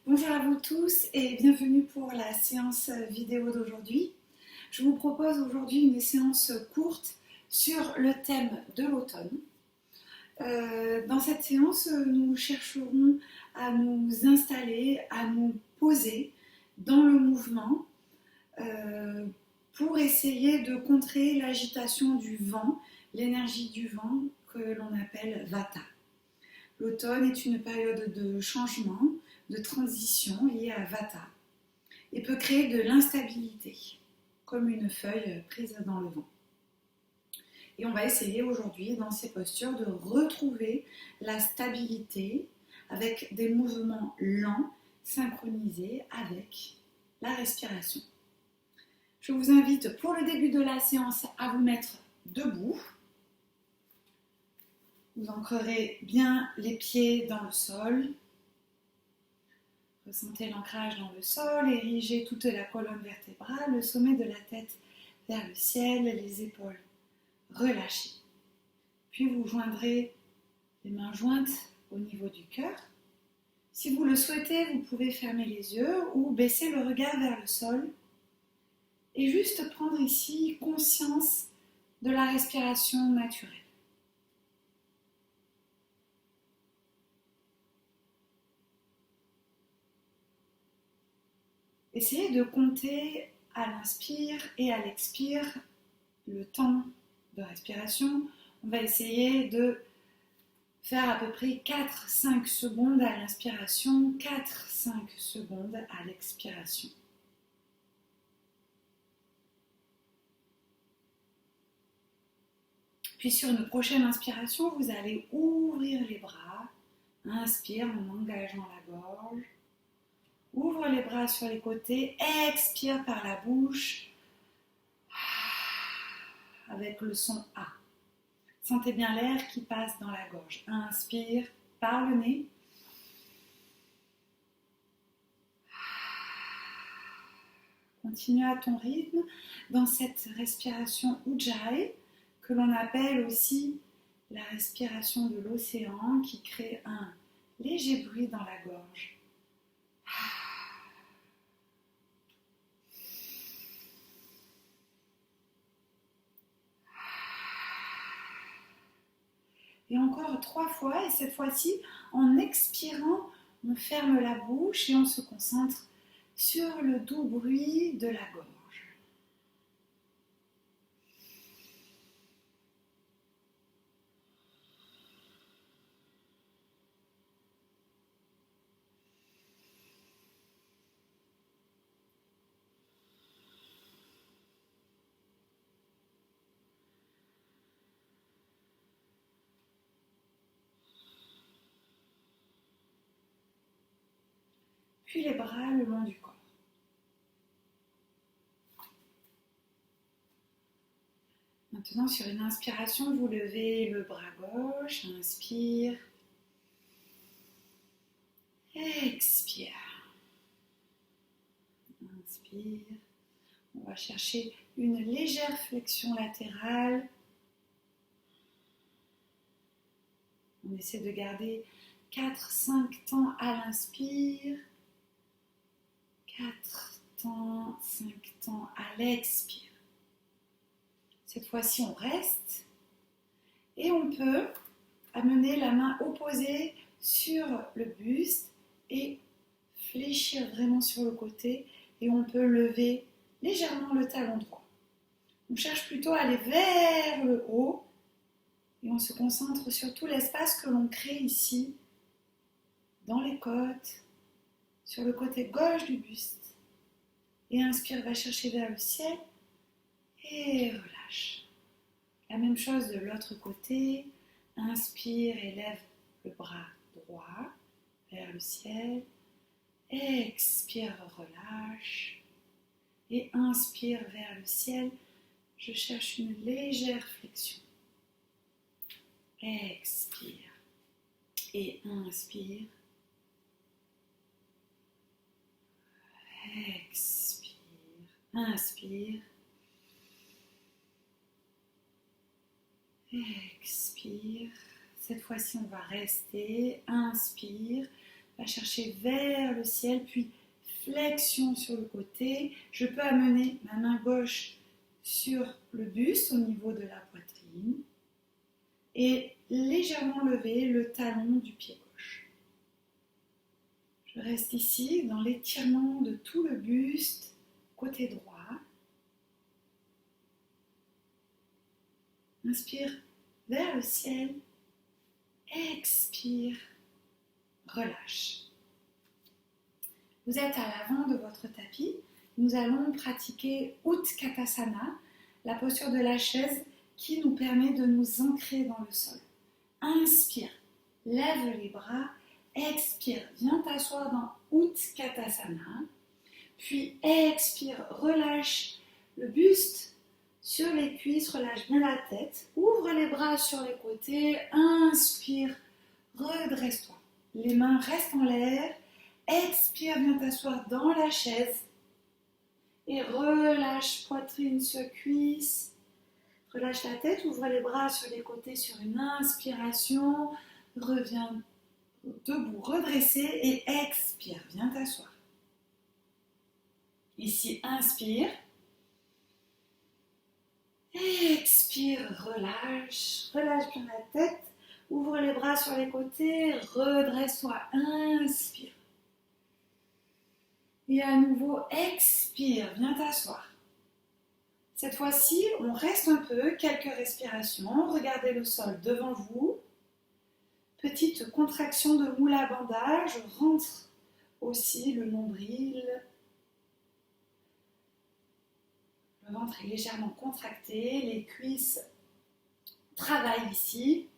Bonjour à vous tous et bienvenue pour la séance vidéo d'aujourd'hui. Je vous propose aujourd'hui une séance courte sur le thème de l'automne. Dans cette séance, nous chercherons à nous installer, à nous poser dans le mouvement pour essayer de contrer l'agitation du vent, l'énergie du vent que l'on appelle Vata. L'automne est une période de changement, de transition liée à Vata et peut créer de l'instabilité, comme une feuille prise dans le vent. Et on va essayer aujourd'hui, dans ces postures, de retrouver la stabilité avec des mouvements lents, synchronisés avec la respiration. Je vous invite pour le début de la séance à vous mettre debout. Vous ancrerez bien les pieds dans le sol. Ressentez l'ancrage dans le sol, érigez toute la colonne vertébrale, le sommet de la tête vers le ciel, les épaules relâchées. Puis vous joindrez les mains jointes au niveau du cœur. Si vous le souhaitez, vous pouvez fermer les yeux ou baisser le regard vers le sol et juste prendre ici conscience de la respiration naturelle. Essayez de compter à l'inspire et à l'expire le temps de respiration. On va essayer de faire à peu près 4-5 secondes à l'inspiration, 4-5 secondes à l'expiration. Puis sur une prochaine inspiration, vous allez ouvrir les bras. Inspire en engageant la gorge. Ouvre les bras sur les côtés. Expire par la bouche avec le son A. Sentez bien l'air qui passe dans la gorge. Inspire par le nez. Continue à ton rythme dans cette respiration Ujjayi, que l'on appelle aussi la respiration de l'océan, qui crée un léger bruit dans la gorge. Et encore 3 fois, et cette fois-ci, en expirant, on ferme la bouche et on se concentre sur le doux bruit de la gorge. Puis les bras le long du corps. Maintenant, sur une inspiration, vous levez le bras gauche, inspire, expire. Inspire. On va chercher une légère flexion latérale. On essaie de garder 4-5 temps à l'inspire, 4 temps, 5 temps à l'expire. Cette fois-ci, on reste et on peut amener la main opposée sur le buste et fléchir vraiment sur le côté, et on peut lever légèrement le talon droit. On cherche plutôt à aller vers le haut et on se concentre sur tout l'espace que l'on crée ici, dans les côtes, sur le côté gauche du buste. Et inspire, va chercher vers le ciel et relâche. La même chose de l'autre côté. Inspire et lève le bras droit vers le ciel. Expire, relâche. Et inspire vers le ciel. Je cherche une légère flexion. Expire. Et inspire. Expire. Inspire. Expire. Cette fois-ci, on va rester. Inspire. va chercher vers le ciel, puis flexion sur le côté. Je peux amener ma main gauche sur le buste au niveau de la poitrine et légèrement lever le talon du pied gauche. Je reste ici dans l'étirement de tout le buste, côté droit. Inspire vers le ciel, expire, relâche. Vous êtes à l'avant de votre tapis. Nous allons pratiquer Utkatasana, la posture de la chaise qui nous permet de nous ancrer dans le sol. Inspire, lève les bras, expire, viens t'asseoir dans Utkatasana. Puis expire, relâche le buste sur les cuisses, relâche bien la tête. Ouvre les bras sur les côtés, inspire, redresse-toi. Les mains restent en l'air. Expire, viens t'asseoir dans la chaise. Et relâche poitrine sur cuisse. Relâche la tête, ouvre les bras sur les côtés sur une inspiration. Reviens debout, redressé et expire, viens t'asseoir. Ici, inspire. Expire, relâche bien la tête. Ouvre les bras sur les côtés, redresse-toi, inspire. Et à nouveau, expire, viens t'asseoir. Cette fois-ci, on reste un peu, quelques respirations. Regardez le sol devant vous. Petite contraction de moula bandha. Je rentre aussi le nombril. Le ventre est légèrement contracté. Les cuisses travaillent ici.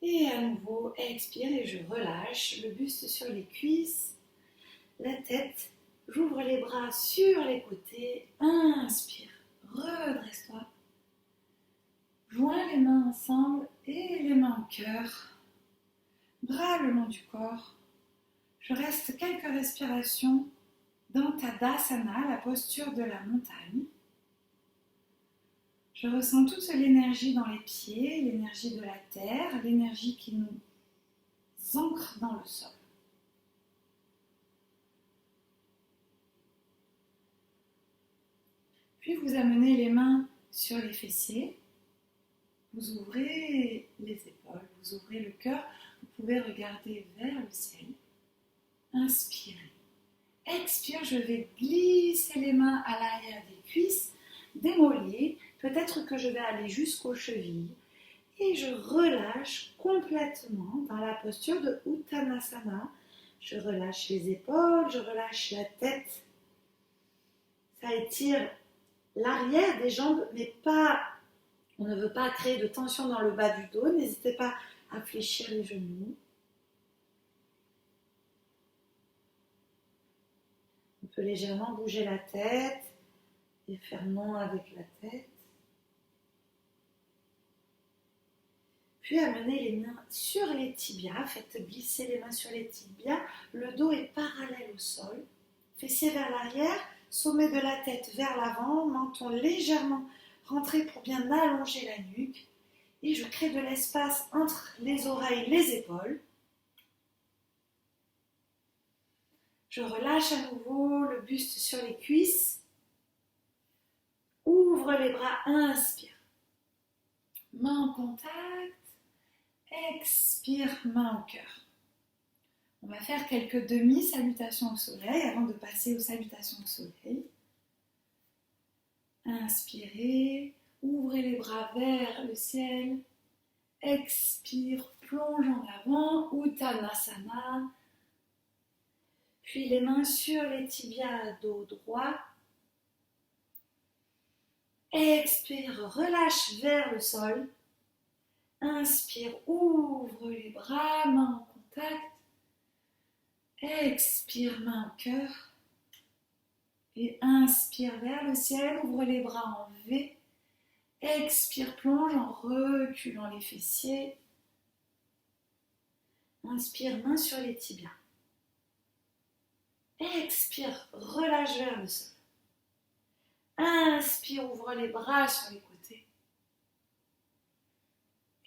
Et à nouveau, expire et je relâche le buste sur les cuisses. La tête, j'ouvre les bras sur les côtés, inspire, redresse-toi. Joins les mains ensemble et les mains au cœur. Bras le long du corps. Je reste quelques respirations dans Tadasana, la posture de la montagne. Je ressens toute l'énergie dans les pieds, l'énergie de la terre, l'énergie qui nous ancre dans le sol. Puis vous amenez les mains sur les fessiers, vous ouvrez les épaules, vous ouvrez le cœur, vous pouvez regarder vers le ciel. Inspirez. Expire, je vais glisser les mains à l'arrière des cuisses, des mollets, peut-être que je vais aller jusqu'aux chevilles et je relâche complètement dans la posture de Uttanasana. Je relâche les épaules, je relâche la tête. Ça étire l'arrière des jambes, mais pas, on ne veut pas créer de tension dans le bas du dos. N'hésitez pas à fléchir les genoux. On peut légèrement bouger la tête et faire non avec la tête. Puis amenez les mains sur les tibias, faites glisser les mains sur les tibias. Le dos est parallèle au sol. Fessiers vers l'arrière. Sommet de la tête vers l'avant, menton légèrement rentré pour bien allonger la nuque. Et je crée de l'espace entre les oreilles et les épaules. Je relâche à nouveau le buste sur les cuisses. Ouvre les bras, inspire. Main en contact. Expire, main au cœur. On va faire quelques demi-salutations au soleil avant de passer aux salutations au soleil. Inspirez, ouvrez les bras vers le ciel. Expire, plonge en avant, Uttanasana. Puis les mains sur les tibias, dos droit. Expire, relâche vers le sol. Inspire, ouvre les bras, main en contact. Expire, main au cœur. Et inspire vers le ciel, ouvre les bras en V. Expire, plonge en reculant les fessiers. Inspire, main sur les tibias. Expire, relâche vers le sol. Inspire, ouvre les bras sur les côtés.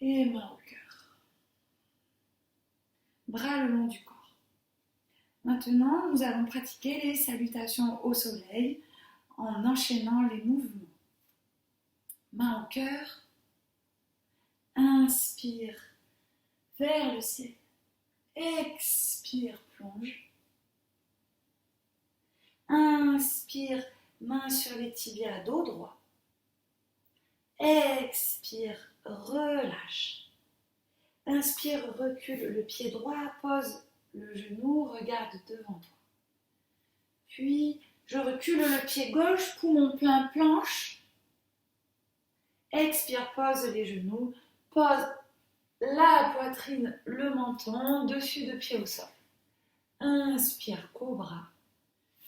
Et main au cœur. Bras le long du corps. Maintenant, nous allons pratiquer les salutations au soleil en enchaînant les mouvements. Main au cœur. Inspire vers le ciel. Expire, plonge. Inspire, main sur les tibias, dos droit. Expire, relâche. Inspire, recule le pied droit, pose le genou, regarde devant toi. Puis, je recule le pied gauche, poumon plein, planche. Expire, pose les genoux, pose la poitrine, le menton, dessus de pied au sol. Inspire, cobra.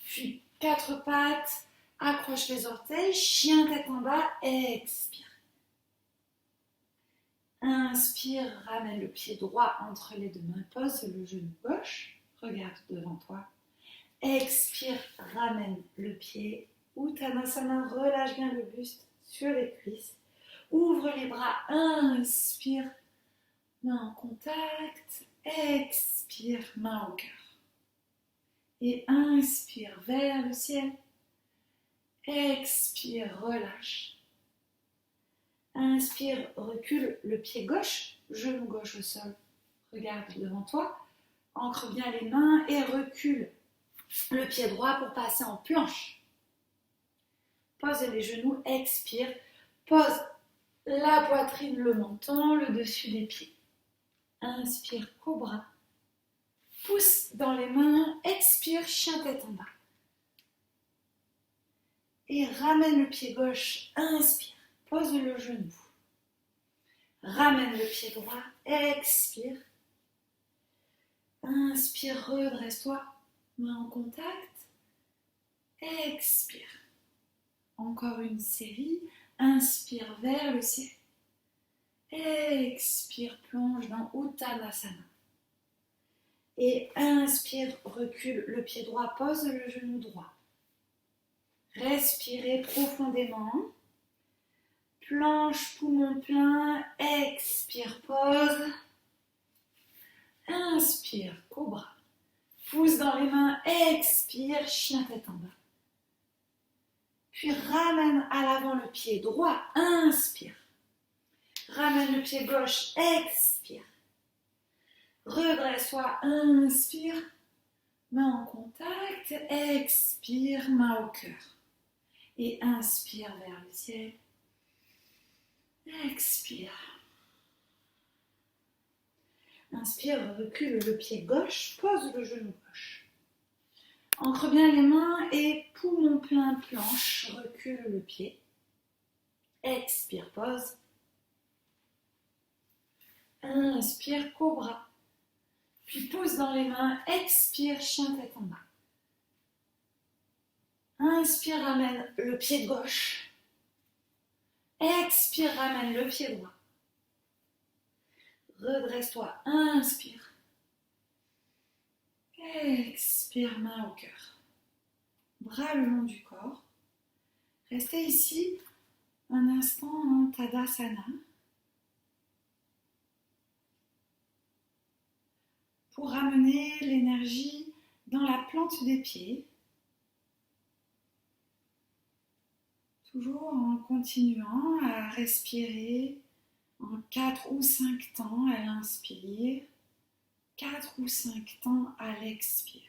Puis, quatre pattes, accroche les orteils, chien tête en bas, expire. Inspire, ramène le pied droit entre les deux mains, pose le genou gauche, regarde devant toi. Expire, ramène le pied, Uttanasana, relâche bien le buste sur les cuisses. Ouvre les bras, inspire, main en contact, expire, main au cœur. Et inspire vers le ciel, expire, relâche. Inspire, recule le pied gauche, genou gauche au sol, regarde devant toi, ancre bien les mains et recule le pied droit pour passer en planche. Pose les genoux, expire, pose la poitrine, le menton, le dessus des pieds. Inspire, cobra. Pousse dans les mains, expire, chien tête en bas. Et ramène le pied gauche, inspire, pose le genou. Ramène le pied droit, expire. Inspire, redresse-toi, main en contact. Expire. Encore une série, inspire vers le ciel. Expire, plonge dans Uttanasana. Et inspire, recule le pied droit, pose le genou droit. Respirez profondément. Planche, poumon plein. Expire, pose. Inspire, cobra. Pousse dans les mains. Expire, chien tête en bas. Puis ramène à l'avant le pied droit. Inspire. Ramène le pied gauche. Expire. Redresse-toi. Inspire. Main en contact. Expire, main au cœur. Et inspire vers le ciel. Expire. Inspire, recule le pied gauche, pose le genou gauche. Ancre bien les mains et poumon plein, planche, recule le pied. Expire, pose. Inspire, cobra. Puis pousse dans les mains, expire, chien tête en bas. Inspire, ramène le pied gauche. Expire, ramène le pied droit. Redresse-toi, inspire. Expire, main au cœur. Bras le long du corps. Restez ici un instant en Tadasana pour ramener l'énergie dans la plante des pieds. Toujours en continuant à respirer en 4 ou 5 temps à l'inspire, 4 ou 5 temps à l'expire.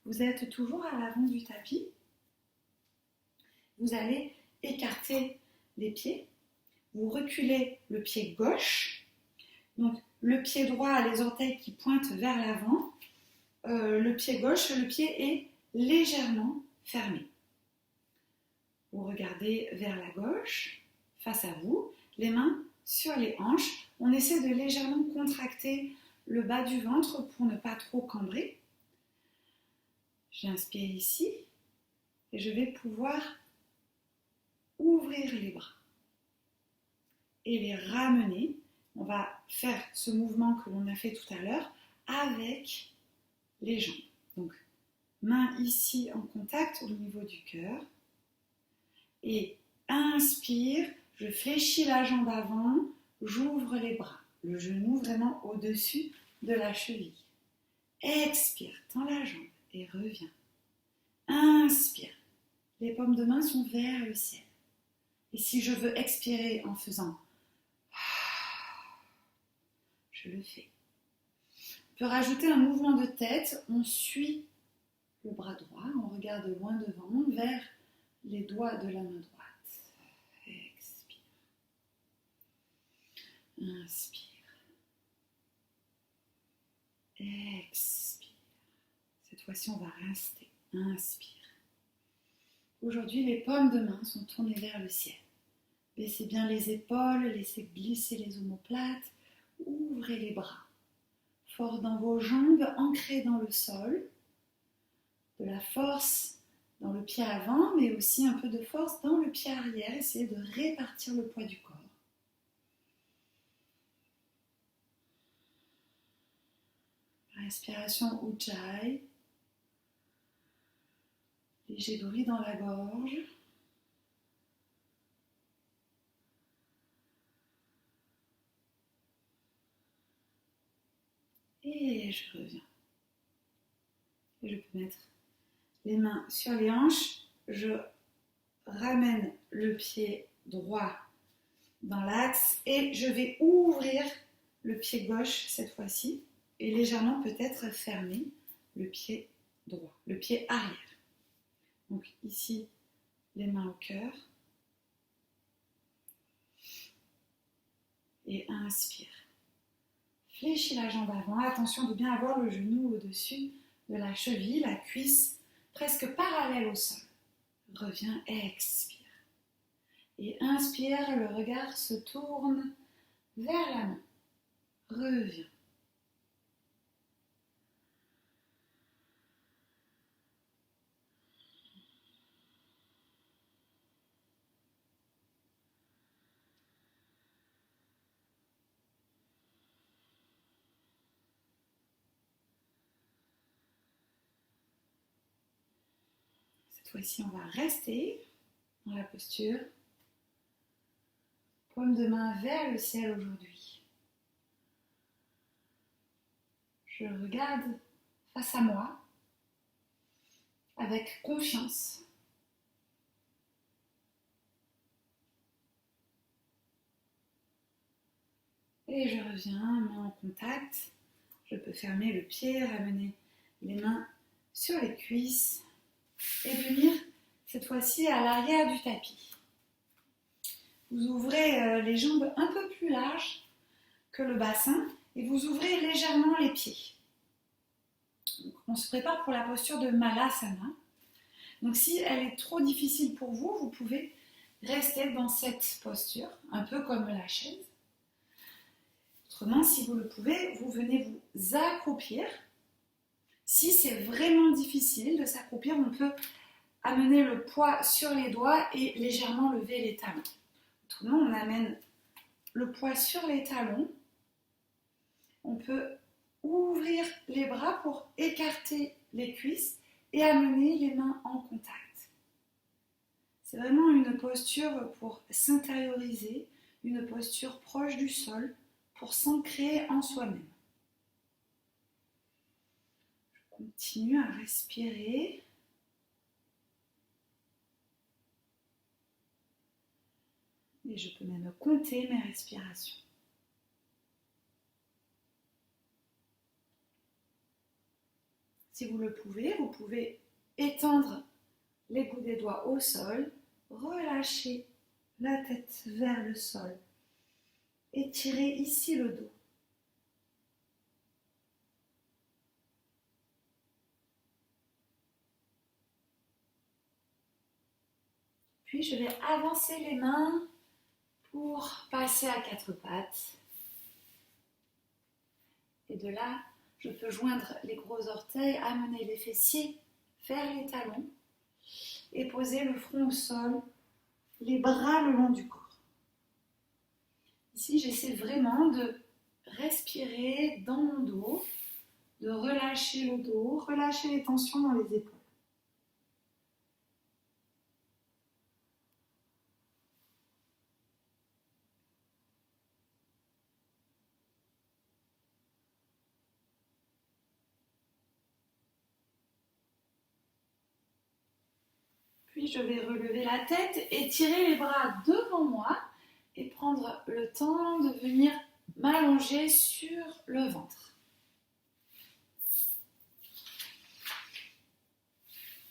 Vous êtes toujours à l'avant du tapis. Vous allez écarter les pieds. Vous reculez le pied gauche. Donc le pied droit a les orteils qui pointent vers l'avant. Le pied gauche, le pied est légèrement fermé. Vous regardez vers la gauche, face à vous, les mains sur les hanches. On essaie de légèrement contracter le bas du ventre pour ne pas trop cambrer. J'inspire ici et je vais pouvoir ouvrir les bras et les ramener. On va faire ce mouvement que l'on a fait tout à l'heure avec les jambes. Donc, main ici en contact au niveau du cœur. Et inspire, Je fléchis la jambe avant, j'ouvre les bras. Le genou vraiment au-dessus de la cheville. Expire, tends la jambe et reviens. Inspire, les paumes de main sont vers le ciel. Et si je veux expirer en faisant, je le fais. On peut rajouter un mouvement de tête, on suit le bras droit, on regarde loin devant, vers les doigts de la main droite. Expire. Inspire. Expire. Cette fois-ci, on va rester. Inspire. Aujourd'hui, les paumes de main sont tournées vers le ciel. Baissez bien les épaules, laissez glisser les omoplates, ouvrez les bras. Fort dans vos jambes, ancrées dans le sol. De la force dans le pied avant, mais aussi un peu de force dans le pied arrière. Essayez de répartir le poids du corps. Respiration Ujjayi. Léger bruit dans la gorge. Et je reviens. Et je peux mettre les mains sur les hanches. Je ramène le pied droit dans l'axe et je vais ouvrir le pied gauche cette fois-ci et légèrement peut-être fermer le pied droit, le pied arrière. Donc ici, les mains au cœur. Et inspire. Fléchis la jambe avant. Attention de bien avoir le genou au-dessus de la cheville, la cuisse presque parallèle au sol. Reviens, expire. Et inspire, le regard se tourne vers la main. Reviens. Cette fois-ci, on va rester dans la posture. Paume de main vers le ciel aujourd'hui. Je regarde face à moi avec confiance. Et je reviens, main en contact. Je peux fermer le pied, ramener les mains sur les cuisses et venir cette fois-ci à l'arrière du tapis. Vous ouvrez les jambes un peu plus larges que le bassin et vous ouvrez légèrement les pieds. Donc, on se prépare pour la posture de Malasana. Donc si elle est trop difficile pour vous, vous pouvez rester dans cette posture, un peu comme la chaise. Autrement, si vous le pouvez, vous venez vous accroupir. Si c'est vraiment difficile de s'accroupir, on peut amener le poids sur les doigts et légèrement lever les talons. Autrement, on amène le poids sur les talons. On peut ouvrir les bras pour écarter les cuisses et amener les mains en contact. C'est vraiment une posture pour s'intérioriser, une posture proche du sol, pour s'ancrer en soi-même. Je continue à respirer. Et je peux même compter mes respirations. Si vous le pouvez, vous pouvez étendre les bouts des doigts au sol, relâcher la tête vers le sol. Étirez ici le dos. Puis je vais avancer les mains pour passer à quatre pattes. Et de là, je peux joindre les gros orteils, amener les fessiers vers les talons et poser le front au sol, les bras le long du corps. Ici, j'essaie vraiment de respirer dans mon dos, de relâcher le dos, relâcher les tensions dans les épaules. je vais relever la tête, étirer les bras devant moi et prendre le temps de venir m'allonger sur le ventre.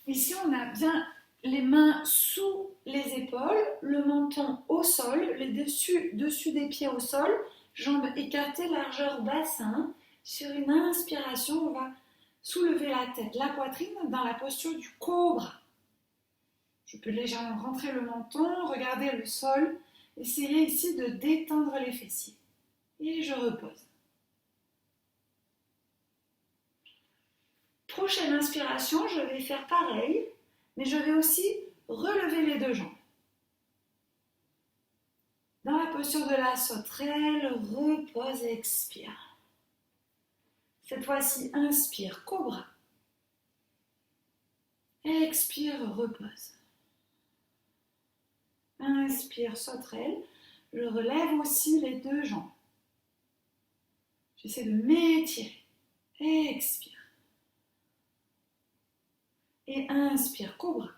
Ici, on a bien les mains sous les épaules, le menton au sol, les dessus des pieds au sol, jambes écartées, largeur bassin. Sur une inspiration, on va soulever la tête, la poitrine dans la posture du cobra. Je peux légèrement rentrer le menton, regarder le sol, essayer ici de détendre les fessiers. Et je repose. Prochaine inspiration, je vais faire pareil, mais je vais aussi relever les deux jambes. Dans la posture de la sauterelle, repose et expire. Cette fois-ci, inspire, cobra. Expire, repose. Inspire, sauterelle. Je relève aussi les deux jambes. J'essaie de m'étirer. Expire. Et inspire, cobra.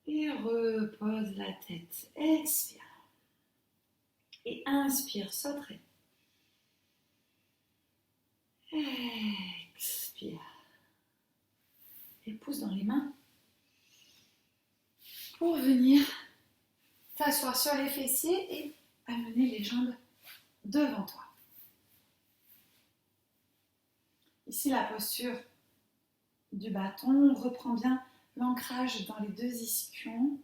Et repose la tête. Expire. Et inspire, sauterelle. Expire. Et pousse dans les mains pour venir t'asseoir sur les fessiers et amener les jambes devant toi. Ici, la posture du bâton, on reprend bien l'ancrage dans les deux ischions.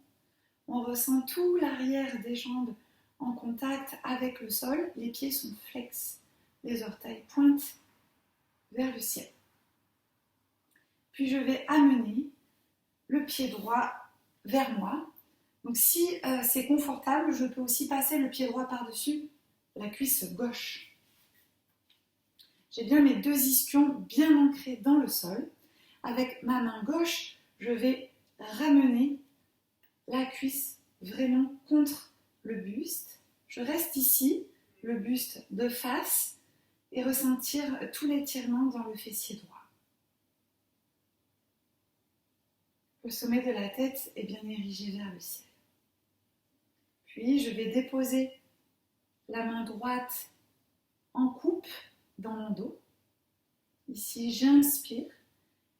On ressent tout l'arrière des jambes en contact avec le sol. Les pieds sont flex, les orteils pointent vers le ciel. Puis je vais amener le pied droit vers moi. Donc si c'est confortable, je peux aussi passer le pied droit par-dessus la cuisse gauche. J'ai bien mes deux ischions bien ancrés dans le sol. Avec ma main gauche, je vais ramener la cuisse vraiment contre le buste. Je reste ici, le buste de face, et ressentir tout l'étirement dans le fessier droit. Le sommet de la tête est bien érigé vers le ciel. Puis je vais déposer la main droite en coupe dans mon dos. Ici, j'inspire.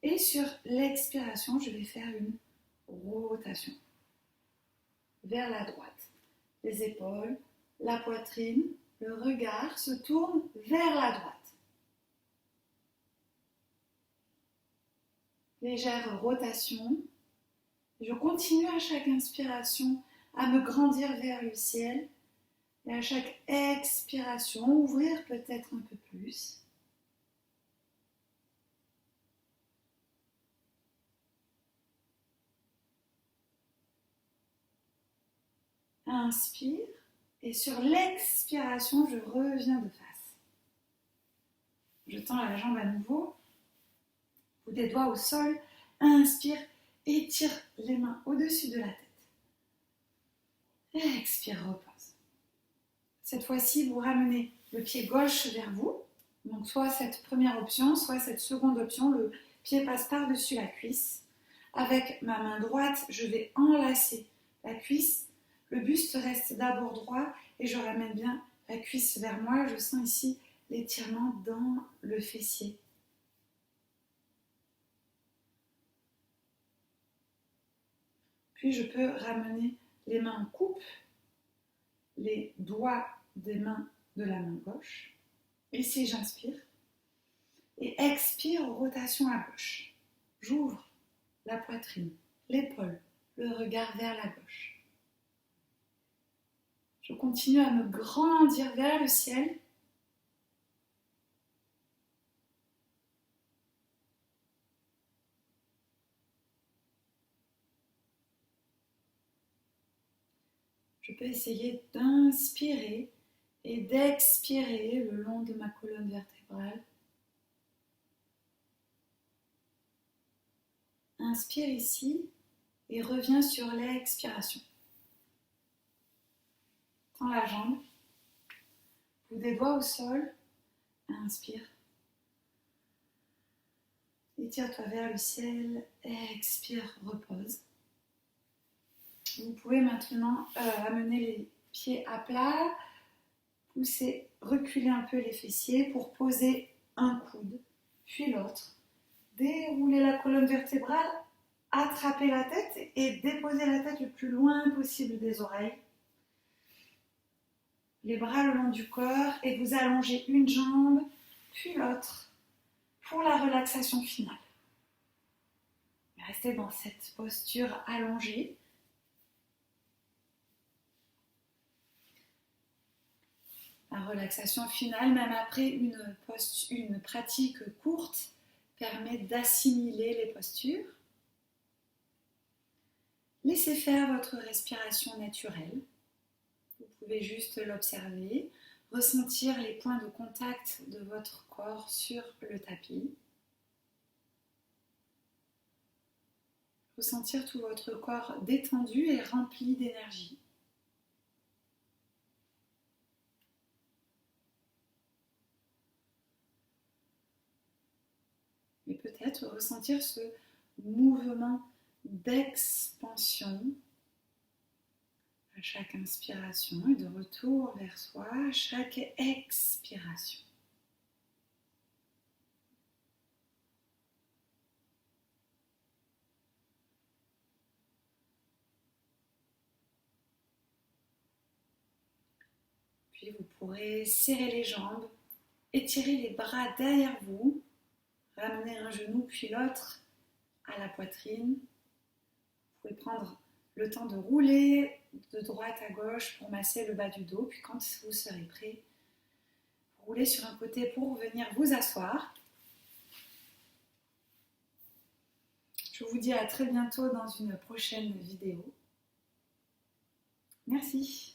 Et sur l'expiration, je vais faire une rotation vers la droite. Les épaules, la poitrine, le regard se tourne vers la droite. Légère rotation. Je continue à chaque inspiration à me grandir vers le ciel et à chaque expiration, ouvrir peut-être un peu plus. Inspire et sur l'expiration, je reviens de face. Je tends la jambe à nouveau, bout des doigts au sol, inspire, étire les mains au-dessus de la tête. Expire, repose. Cette fois-ci, vous ramenez le pied gauche vers vous. Donc soit cette première option, soit cette seconde option, le pied passe par-dessus la cuisse. Avec ma main droite, je vais enlacer la cuisse. Le buste reste d'abord droit et je ramène bien la cuisse vers moi. Je sens ici l'étirement dans le fessier. Puis je peux ramener les mains en coupe, les doigts des mains de la main gauche. Ici, j'inspire. Et expire, rotation à gauche. J'ouvre la poitrine, l'épaule, le regard vers la gauche. Je continue à me grandir vers le ciel. Je peux essayer d'inspirer et d'expirer le long de ma colonne vertébrale. Inspire ici et reviens sur l'expiration. Tends la jambe, bout des doigts au sol, inspire. Étire-toi vers le ciel. Expire, repose. Vous pouvez maintenant amener les pieds à plat, pousser, reculer un peu les fessiers pour poser un coude, puis l'autre. Dérouler la colonne vertébrale, attraper la tête et déposer la tête le plus loin possible des oreilles. Les bras le long du corps et vous allongez une jambe, puis l'autre pour la relaxation finale. Restez dans cette posture allongée. La relaxation finale, même après une pratique courte, permet d'assimiler les postures. Laissez faire votre respiration naturelle. Vous pouvez juste l'observer, ressentir les points de contact de votre corps sur le tapis. Ressentir tout votre corps détendu et rempli d'énergie. Et peut-être ressentir ce mouvement d'expansion à chaque inspiration et de retour vers soi à chaque expiration. Puis vous pourrez serrer les jambes, étirer les bras derrière vous, ramener un genou puis l'autre à la poitrine. Vous pouvez prendre le temps de rouler de droite à gauche pour masser le bas du dos. Puis quand vous serez prêt, vous roulez sur un côté pour venir vous asseoir. Je vous dis à très bientôt dans une prochaine vidéo. Merci.